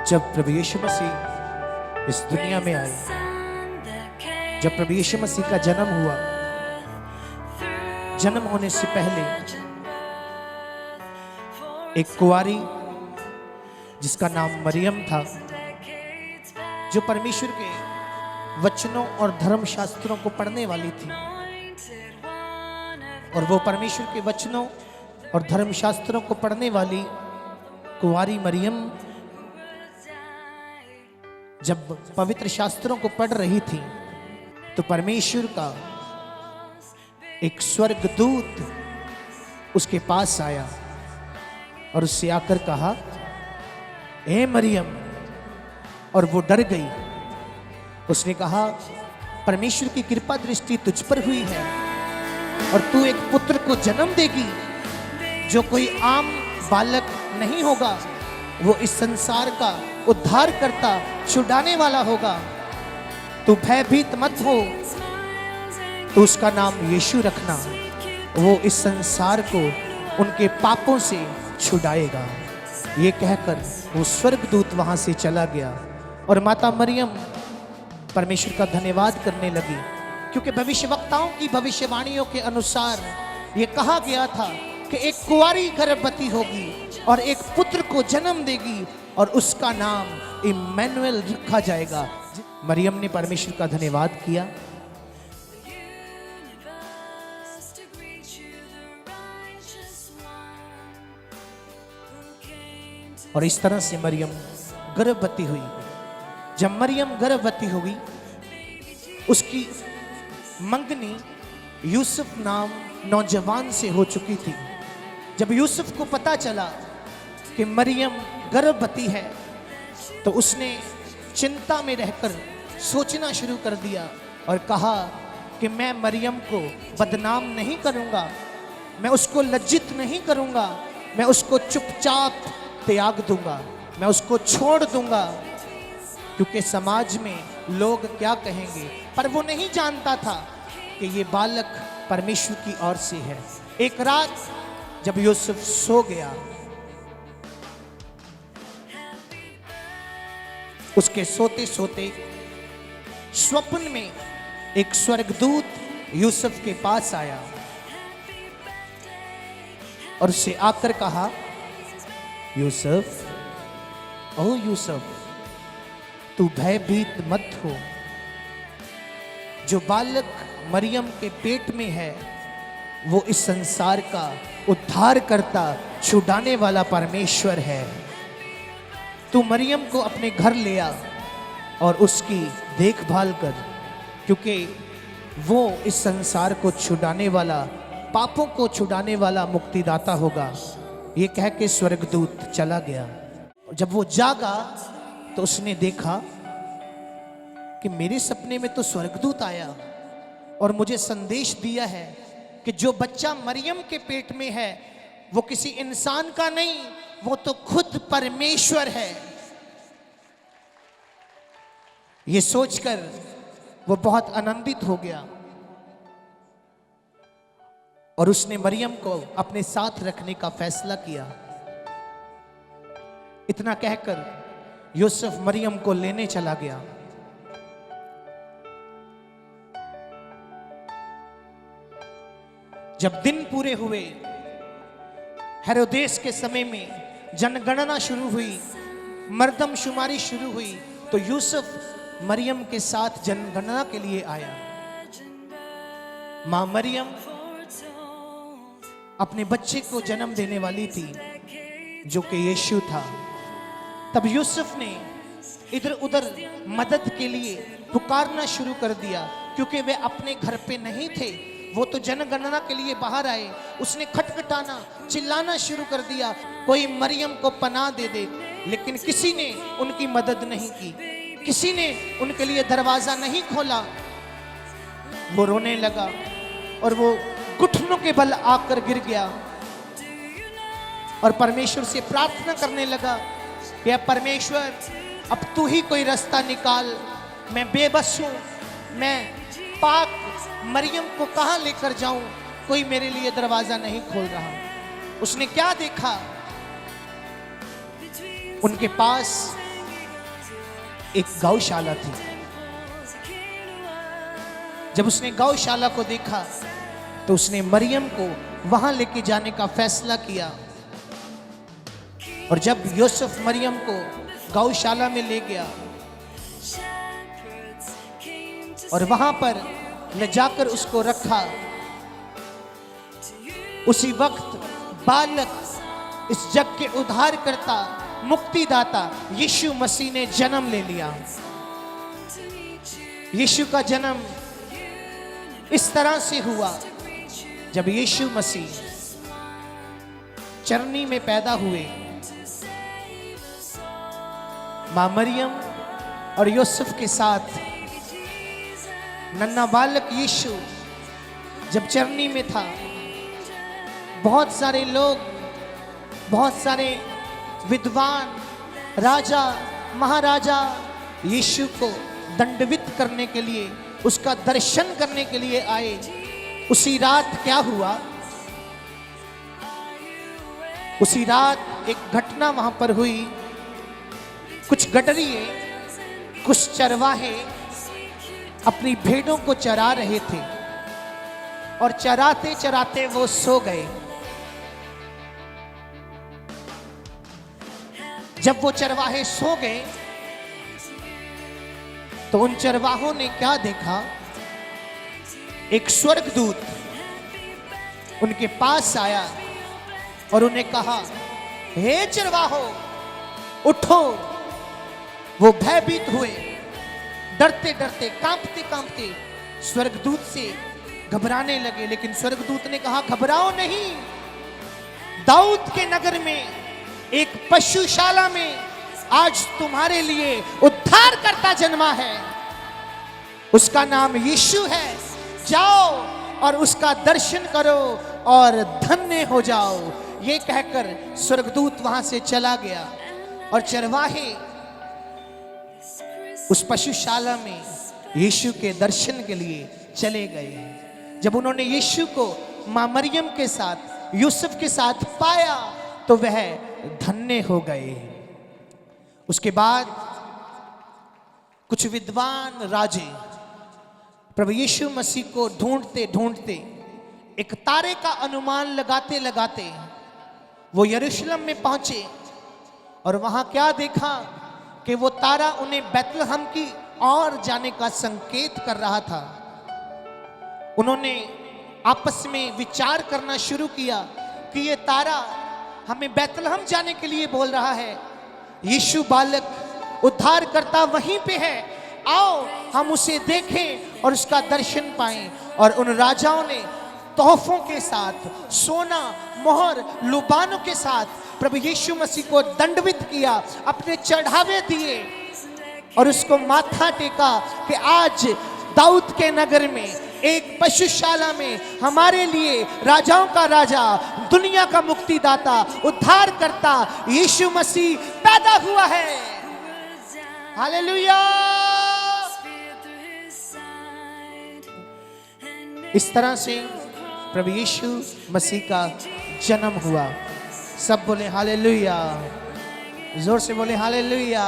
जब प्रभु यीशु मसीह इस दुनिया में आए, जब प्रभु यीशु मसीह का जन्म हुआ, जन्म होने से पहले एक कुंवारी जिसका नाम मरियम था, जो परमेश्वर के वचनों और धर्मशास्त्रों को पढ़ने वाली थी, और वो परमेश्वर के वचनों और धर्मशास्त्रों को पढ़ने वाली कुंवारी मरियम जब पवित्र शास्त्रों को पढ़ रही थी, तो परमेश्वर का एक स्वर्गदूत उसके पास आया और उससे आकर कहा, ए मरियम। और वो डर गई। उसने कहा, परमेश्वर की कृपा दृष्टि तुझ पर हुई है और तू एक पुत्र को जन्म देगी, जो कोई आम बालक नहीं होगा, वो इस संसार का उद्धार करता छुड़ाने वाला होगा। तू भयभीत मत हो, तो उसका नाम यीशु रखना, वो इस संसार को उनके पापों से छुड़ाएगा। ये कहकर वो स्वर्गदूत वहां से चला गया और माता मरियम परमेश्वर का धन्यवाद करने लगी, क्योंकि भविष्यवक्ताओं की भविष्यवाणियों के अनुसार ये कहा गया था कि एक कुंवारी गर्भवती होगी और एक पुत्र को जन्म देगी और उसका नाम इम्मनुएल रखा जाएगा। मरियम ने परमेश्वर का धन्यवाद किया। और इस तरह से मरियम गर्भवती हुई। जब मरियम गर्भवती हुई, उसकी मंगनी यूसुफ नाम नौजवान से हो चुकी थी। जब यूसुफ को पता चला कि मरियम गर्भवती है, तो उसने चिंता में रहकर सोचना शुरू कर दिया और कहा कि मैं मरियम को बदनाम नहीं करूंगा, मैं उसको लज्जित नहीं करूंगा, मैं उसको चुपचाप त्याग दूंगा, मैं उसको छोड़ दूंगा, क्योंकि समाज में लोग क्या कहेंगे। पर वो नहीं जानता था कि ये बालक परमेश्वर की ओर से है। एक रात जब यूसुफ सो गया, उसके सोते सोते स्वप्न में एक स्वर्गदूत यूसुफ के पास आया और उससे आकर कहा, यूसुफ, ओ यूसुफ, तू भयभीत मत हो। जो बालक मरियम के पेट में है, वो इस संसार का उद्धार करता छुड़ाने वाला परमेश्वर है। तू मरियम को अपने घर ले आ और उसकी देखभाल कर, क्योंकि वो इस संसार को छुड़ाने वाला, पापों को छुड़ाने वाला मुक्तिदाता होगा। ये कह के स्वर्गदूत चला गया। जब वो जागा तो उसने देखा कि मेरे सपने में तो स्वर्गदूत आया और मुझे संदेश दिया है कि जो बच्चा मरियम के पेट में है वो किसी इंसान का नहीं, वो तो खुद परमेश्वर है। ये सोचकर वो बहुत आनंदित हो गया और उसने मरियम को अपने साथ रखने का फैसला किया। इतना कहकर यूसुफ मरियम को लेने चला गया। जब दिन पूरे हुए, हेरोदेस के समय में जनगणना शुरू हुई, मर्दमशुमारी शुरू हुई, तो यूसुफ मरियम के साथ जनगणना के लिए आया। मां मरियम अपने बच्चे को जन्म देने वाली थी, जो कि यीशु था। तब यूसुफ ने इधर उधर मदद के लिए पुकारना शुरू कर दिया, क्योंकि वे अपने घर पे नहीं थे, वो तो जनगणना के लिए बाहर आए। उसने खटखटाना, चिल्लाना शुरू कर दिया, कोई मरियम को पनाह दे दे। लेकिन किसी ने उनकी मदद नहीं की, किसी ने उनके लिए दरवाजा नहीं खोला। वो रोने लगा और वो घुटनों के बल आकर गिर गया और परमेश्वर से प्रार्थना करने लगा कि अब परमेश्वर, अब तू ही कोई रास्ता निकाल। मैं बेबस हूं, मैं पाक मरियम को कहां लेकर जाऊं, कोई मेरे लिए दरवाजा नहीं खोल रहा। उसने क्या देखा, उनके पास एक गौशाला थी। जब उसने गौशाला को देखा तो उसने मरियम को वहां लेके जाने का फैसला किया। और जब यूसुफ मरियम को गौशाला में ले गया और वहां पर ले जाकर उसको रखा, उसी वक्त बालक, इस जग के उद्धारकर्ता, मुक्तिदाता यीशु मसीह ने जन्म ले लिया। यीशु का जन्म इस तरह से हुआ, जब यीशु मसीह चरनी में पैदा हुए, मां मरियम और यूसुफ के साथ नन्हा बालक यीशु जब चरनी में था, बहुत सारे लोग, बहुत सारे विद्वान, राजा, महाराजा यीशु को दंडवित करने के लिए, उसका दर्शन करने के लिए आए। उसी रात क्या हुआ? उसी रात एक घटना वहां पर हुई। कुछ गडरिए, कुछ चरवाहे अपनी भेड़ों को चरा रहे थे और चराते चराते वो सो गए। जब वो चरवाहे सो गए तो उन चरवाहों ने क्या देखा? एक स्वर्गदूत उनके पास आया और उन्हें कहा, हे चरवाहो उठो। वो भयभीत हुए, डरते डरते, कांपते कांपते स्वर्गदूत से घबराने लगे। लेकिन स्वर्गदूत ने कहा, घबराओ नहीं, दाऊद के नगर में एक पशुशाला में आज तुम्हारे लिए उद्धारकर्ता जन्मा है, उसका नाम यीशु है। जाओ और उसका दर्शन करो और धन्य हो जाओ। ये कहकर स्वर्गदूत वहां से चला गया और चरवाहे उस पशुशाला में यीशु के दर्शन के लिए चले गए। जब उन्होंने यीशु को मां मरियम के साथ, यूसुफ के साथ पाया तो वह धन्य हो गए। उसके बाद कुछ विद्वान राजे प्रभु यीशु मसीह को ढूंढते ढूंढते, एक तारे का अनुमान लगाते लगाते वो यरूशलेम में पहुंचे और वहां क्या देखा कि वो तारा उन्हें बैतलहम की ओर जाने का संकेत कर रहा था। उन्होंने आपस में विचार करना शुरू किया कि ये तारा हमें बैतलहम जाने के लिए बोल रहा है। यीशु बालक उद्धारकर्ता वहीं पे है, आओ हम उसे देखें और उसका दर्शन पाएं। और उन राजाओं ने तोहफों के साथ, सोना, मोहर, लुबानों के साथ प्रभु यीशु मसीह को दंडवित किया, अपने चढ़ावे दिए और उसको माथा टेका कि आज दाऊद के नगर में, एक पशुशाला में हमारे लिए राजाओं का राजा, दुनिया का मुक्तिदाता, उद्धारकर्ता यीशु मसीह पैदा हुआ है। हालेलुया। इस तरह से प्रभु यीशु मसीह का जन्म हुआ। सब बोले हालेलुया, जोर से बोले हालेलुया।